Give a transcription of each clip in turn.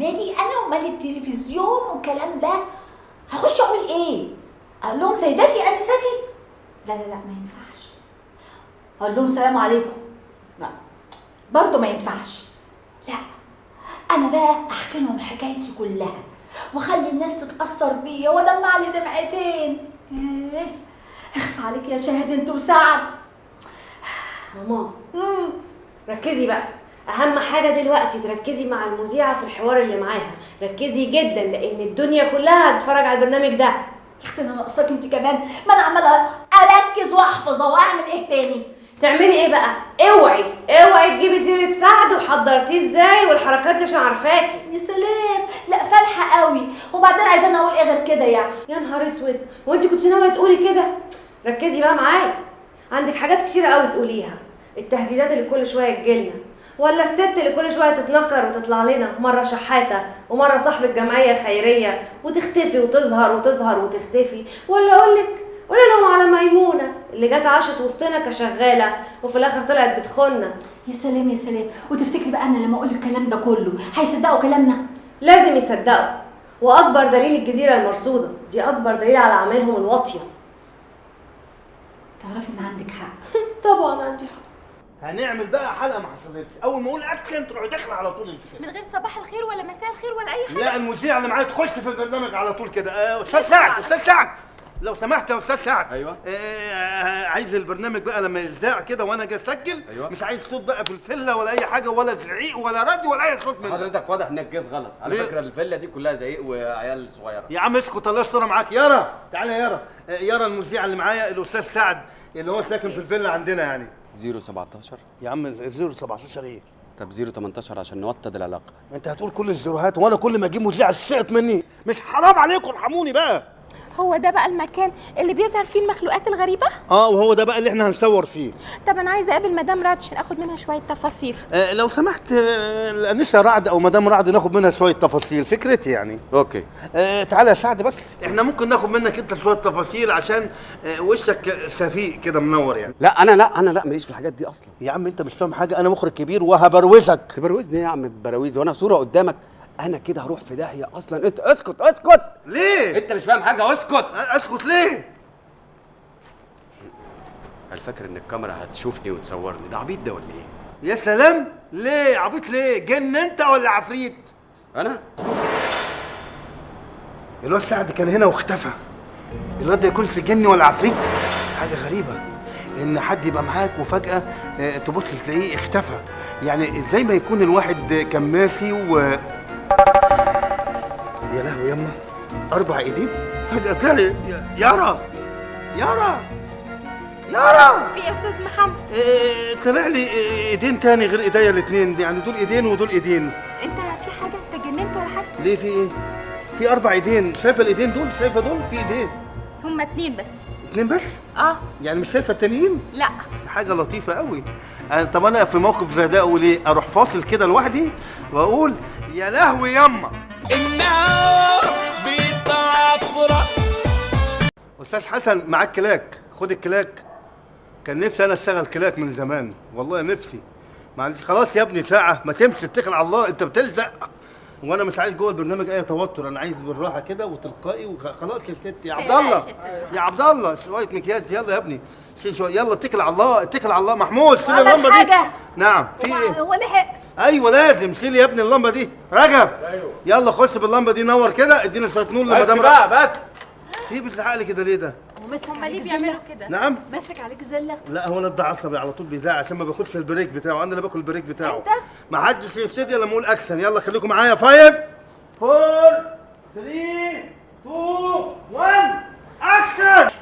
مالي انا ومالي التلفزيون والكلام ده؟ هخش اقول ايه؟ اقول لهم سيداتي انساتي؟ لا لا لا ما ينفعش. اقول لهم السلام عليكم؟ لا برضه ما ينفعش. لا انا بقى احكي لهم حكايتي كلها واخلي الناس تتاثر بيا وادمع لي دمعتين. ايه اخص عليك يا شاهد انت وسعد. ماما ركزي بقى، اهم حاجه دلوقتي تركزي مع المذيعه في الحوار اللي معاها، ركزي جدا لان الدنيا كلها هتتفرج على البرنامج ده. يا اختي انا ناقصاك انت كمان، ما انا عماله اركز واحفظ واعمل ايه تاني؟ تعملي ايه بقى؟ اوعي تجيبي سيره سعد وحضرتيه ازاي والحركات دي عشان عارفاكي. يا سلام، لا فالحه قوي. وبعدين عايزاني اقول ايه غير كده يعني؟ يا نهار اسود، وانت كنت ناويه تقولي كده؟ ركزي بقى معايا، عندك حاجات كتيره قوي تقوليها. التهديدات اللي كل شويه تجيلنا، ولا الست اللي كل شويه تتنكر وتطلع لنا مره شحاته ومره صاحبه جمعيه خيريه وتختفي وتظهر وتظهر وتختفي، ولا اقول لهم على ميمونه اللي جت عاشت وسطنا كشغاله وفي الاخر طلعت بتخوننا. يا سلام يا سلام. وتفتكري بقى انا لما اقول الكلام ده كله هيصدقوا كلامنا؟ لازم يصدقوا، واكبر دليل الجزيره المرصوده دي، اكبر دليل على اعمالهم الواطيه. تعرفي ان عندك حق. طبعا عندي حق. هنعمل بقى حلقه ما حصلتش، اول ما اقول اكشن تروحي داخله على طول انت كده من غير صباح الخير ولا مساء الخير ولا اي حاجه. لا المذيع اللي معايا تخش في البرنامج على طول كده. استاذ سعد لو سمحت يا استاذ سعد. ايوه. عايز البرنامج بقى لما يذاع كده وانا اجي اسجل. أيوة. مش عايز صوت بقى في الفله ولا اي حاجه ولا زعيق ولا رد ولا اي صوت من ده. حضرتك واضح انك جيت غلط على ليه؟ فكره، الفيلا دي كلها زعيق وعيال صغيره. يا عم اسكت الله يستر معاك. يارا تعالى يارا. يارا المذيع اللي معايا الاستاذ سعد اللي هو ساكن في الفيلا عندنا يعني. 017. يا عم 017 ايه؟ طب 018 عشان نوطد العلاقه. انت هتقول كل الزيروهات وانا كل ما اجيب مذيع سقط مني؟ مش حرام عليكم ارحموني بقى. هو ده بقى المكان اللي بيظهر فيه المخلوقات الغريبه؟ وهو ده بقى اللي احنا هنصور فيه. طب انا عايزه اقابل مدام رعد عشان اخد منها شويه تفاصيل. لو سمحت الانسه رعد او مدام رعد ناخد منها شويه تفاصيل، فكرتي يعني. اوكي. تعالى يا سعد بس احنا ممكن ناخد منك انت شويه تفاصيل عشان وشك سفيق كده منور يعني. لا انا ماليش في الحاجات دي اصلا. يا عم انت مش فاهم حاجه، انا مخرج كبير وهبروزك. تبروزني ايه يا عم براويز وانا صوره قدامك؟ انا كده هروح في داهيه اصلا. انت اسكت. ليه؟ انت مش فاهم حاجه، اسكت. اسكت ليه؟ هل فاكر ان الكاميرا هتشوفني وتصورني؟ ده عبيط ده ولا ايه؟ يا سلام. ليه عبيط ليه؟ جن انت ولا عفريت؟ انا الواد سعد كان هنا واختفى. الواد ده يكونش جن ولا عفريت؟ حاجه غريبه ان حد يبقى معاك وفجاه تبص تلاقيه اختفى. يعني ازاي ما يكون الواحد كان ماشي يا لهوي يما 4 ايدين فجاه طلع لي. يارا في يا استاذ محمد؟ طلع لي ايدين تاني غير ايديا الاثنين، يعني دول ايدين ودول ايدين. انت في حاجه؟ انت جننت ولا حاجه؟ ليه في ايه؟ في 4 ايدين. شايفه الايدين دول؟ شايفه دول؟ في ايدين. هما 2 بس. 2 بس؟ يعني مش شايفه التانيين؟ لا. حاجه لطيفه قوي. طب انا في موقف زي ده اقول ايه؟ اروح فاصل كده لوحدي واقول يا لهوي يما النار بتعفرة. استاذ حسن معاك كلاك، خد الكلاك. كان نفسي انا اشتغل كلاك من زمان، والله نفسي. معلش خلاص يا ابني ساعه ما تمشي اتكل على الله، انت بتلزق وانا مش عايز جوه البرنامج اي توتر، انا عايز بالراحه كده وتلقائي وخلاص يا ست. يا عبد الله يا عبد الله شويه مكياج يلا يا ابني، شيل شويه يلا اتكل على الله اتكل على الله. محمود شيل اللمبه دي. نعم في ايه؟ هو لحق؟ ايوه لازم شيل يا ابني اللمبه دي. رجب ايوه يلا خش باللمبه دي نور كده، ادينا شويه نور لمدام رجب. بس في بتزعق لي كده ليه ده؟ هما ليه بيعملوا كده؟ نعم ماسك عليك زله؟ لا هو الواد ده عصبي على طول بيزعق عشان ما بياخدش البريك بتاعه، انا اللي باكل البريك بتاعه. انت؟ ما حدش يبتدي لما اقول اكشن. يلا خليكم معايا. 5 4 3 2 1 اكشن.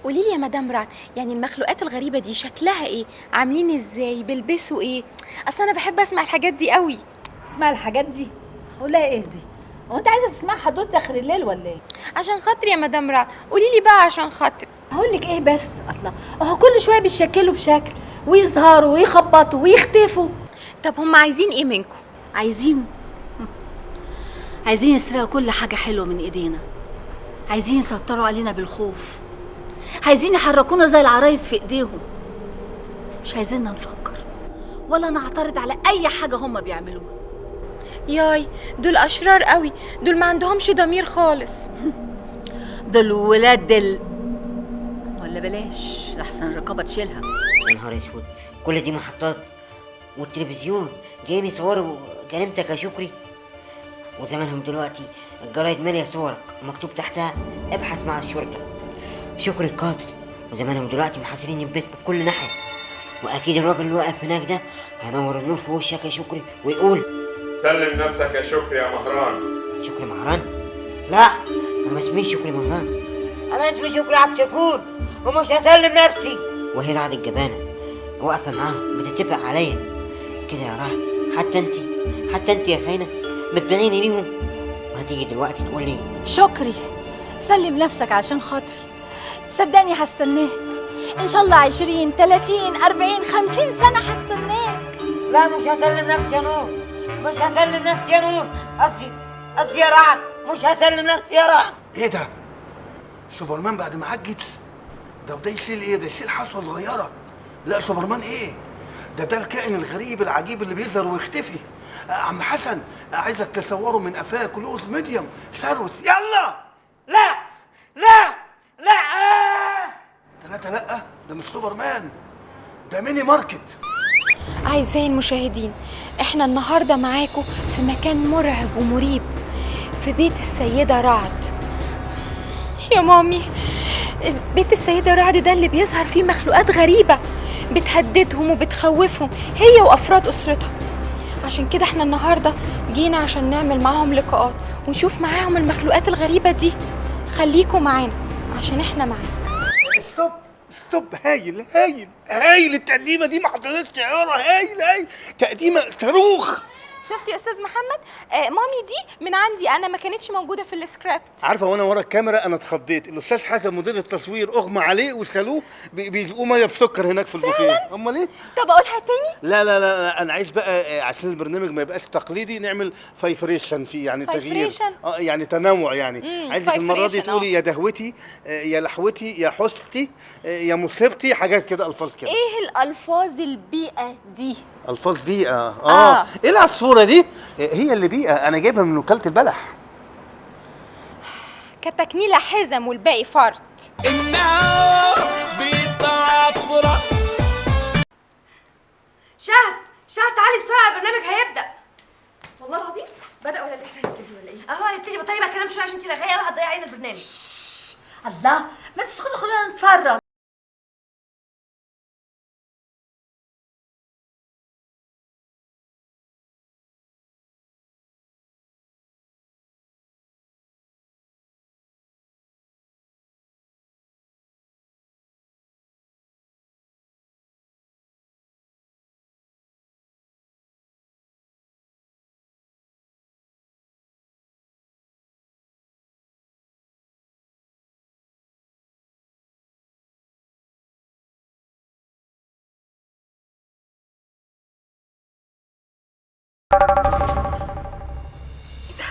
قولي لي يا مدام رعد، يعني المخلوقات الغريبه دي شكلها ايه؟ عاملين ازاي؟ بيلبسوا ايه؟ اصل انا بحب اسمع الحاجات دي قوي. تسمع الحاجات دي؟ اقول لها ايه دي؟ هو انت عايزه تسمع حدوته اخر الليل ولا ايه؟ عشان خاطري يا مدام رعد، قولي لي بقى عشان خاطري. هقول لك ايه بس؟ الله، اهو كل شويه بيشكلوا بشكل ويظهروا ويخبطوا ويختفوا. طب هم عايزين ايه منكم؟ عايزين يسرقوا كل حاجه حلوه من ايدينا، عايزين يسيطروا علينا بالخوف، عايزين يحركونا زي العرايس في ايديهم، مش عايزيننا نفكر ولا نعترض على اي حاجه هم بيعملوها. ياي دول اشرار قوي، دول ما عندهمش ضمير خالص. دول ولاد ولا بلاش لحسن الرقابه تشيلها. يا نهار اسود، كل دي محطات والتلفزيون جايين يصوروا جريمتك يا شكري. وزمانهم دلوقتي الجرايد ماليه صورك ومكتوب تحتها ابحث مع الشرطه شكري القاتل. وزمانهم دلوقتي محاصرين البيت من كل ناحيه، واكيد الراجل اللي واقف هناك ده هينور النور في وشك يا شكري ويقول سلم نفسك يا شكري يا مهران. شكري مهران؟ لا، انا ما اسميش شكري مهران، انا اسمي شكري عبد الشكور ومش هسلم نفسي. وهي رعد الجبانه واقفه معاهم بتتفق عليا كده يا رعد. حتى انت يا خاينه بتبيعيني ليهم، وهتيجي دلوقتي تقول لي شكري سلم نفسك عشان خاطري، صدقني هستناك ان شاء الله 20 30 40 50 سنه هستناك. لا مش هسلم نفسي يا نور، مش هسلم نفسي يا نور. قصدي يا رعد، مش هسلم نفسي يا رعد. ايه ده؟ سوبرمان بعد ما عجت؟ ده يشيل ايه؟ ده يشيل حصوه صغيره. لا سوبرمان ايه؟ ده الكائن الغريب العجيب اللي بيظهر ويختفي. عم حسن عايزك تصوره من قفاه كلوز ميديوم ثروت. يلا. لا 3 لا، ده مش سوبرمان، ده ميني ماركت. أعزائي المشاهدين، احنا النهاردة معاكم في مكان مرعب ومريب، في بيت السيدة رعد. يا مامي، بيت السيدة رعد ده اللي بيظهر فيه مخلوقات غريبة بتهددهم وبتخوفهم هي وأفراد أسرتها. عشان كده احنا النهاردة جينا عشان نعمل معاهم لقاءات ونشوف معاهم المخلوقات الغريبة دي. خليكم معانا عشان احنا معاك. ستوب. هايل التقديمه دي، ما حصلتش عياره. هايل تقديمه صاروخ. شفت يا استاذ محمد؟ مامي دي من عندي انا، ما كانتش موجوده في السكريبت. عارفه وانا ورا الكاميرا انا اتخضيت. الاستاذ حسن مدير التصوير اغمى عليه وشالوه بيسقوا ميه بسكر هناك في البوفيه. امال ايه؟ طب اقولها تاني؟ لا انا عايز بقى عشان البرنامج ما يبقاش تقليدي نعمل فايفريشن فيه، يعني تغيير. يعني تنوع يعني. عايزك المره دي تقولي يا دهوتي يا لحوتي يا حستي يا مصيبتي، حاجات كده، الفاظ كده. ايه الالفاظ البيئه دي؟ الفاظ بيئه. ايه العصفوره دي؟ هي اللي بيئه، انا جايبها من وكاله البلح. كتكميله حزم والباقي فرط. النار بتعفرة. شهد تعالي بسرعه، البرنامج هيبدا. والله العظيم بدأ ولا لسه هيبتدي ولا ايه؟ اهو هيبتدي. بطلي بقى كلام شويه عشان انت رغايه بقى هتضيعي علينا البرنامج. الله، ما تسكتوا خلونا نتفرج. ايه ده؟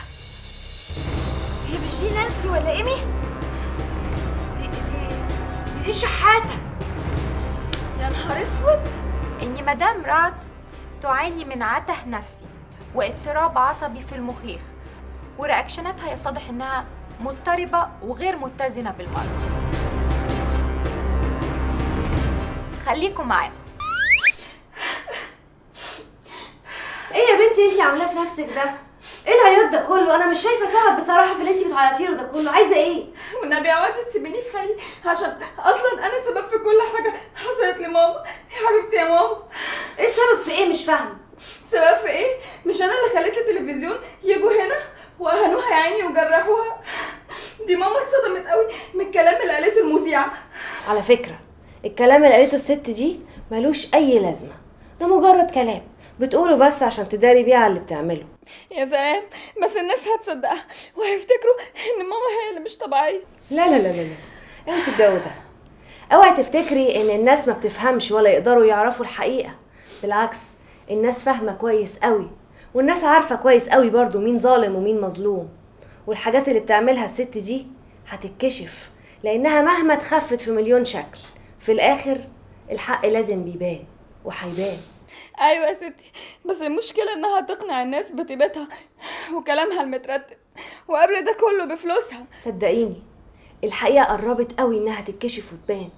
هي مش دي نانسي ولا ايمي؟ دي الشحاتة. يا نهار اسود. ان مدام رعد تعاني من عته نفسي واضطراب عصبي في المخيخ، ورياكشناتها يتضح انها مضطربه وغير متزنه بالمره. خليكم معانا. ايه يا بنتي انت عاملاه في نفسك ده؟ ايه العياط ده كله؟ انا مش شايفه سبب بصراحه في اللي انت بتعيطي له ده كله. عايزه ايه؟ والنبي يا واد تسيبيني في حالي، عشان اصلا انا سبب في كل حاجه حصلت لماما. يا حبيبتي يا ماما. ايه السبب في ايه؟ مش فاهمه. سبب في ايه؟ مش انا اللي خليت التلفزيون يجوا هنا واهانوها يا عيني وجرحوها؟ دي ماما اتصدمت قوي من الكلام اللي قالته المذيعه. على فكره الكلام اللي قالته الست دي ملوش اي لازمه، ده مجرد كلام بتقوله بس عشان تداري بيه على اللي بتعمله. يا سلام، بس الناس هتصدقها وهيفتكروا ان ماما هي اللي مش طبيعيه. لا انت الجو ده. اوعي تفتكري ان الناس ما بتفهمش ولا يقدروا يعرفوا الحقيقه. بالعكس، الناس فاهمه كويس قوي، والناس عارفه كويس قوي برضو مين ظالم ومين مظلوم. والحاجات اللي بتعملها الست دي هتتكشف، لانها مهما تخفت في مليون شكل في الاخر الحق لازم بيبان وهيبان. ايوه يا ستي، بس المشكله انها تقنع الناس بطيبتها وكلامها المترتب، وقبل ده كله بفلوسها. صدقيني الحقيقه قربت قوي انها تتكشف وتبان.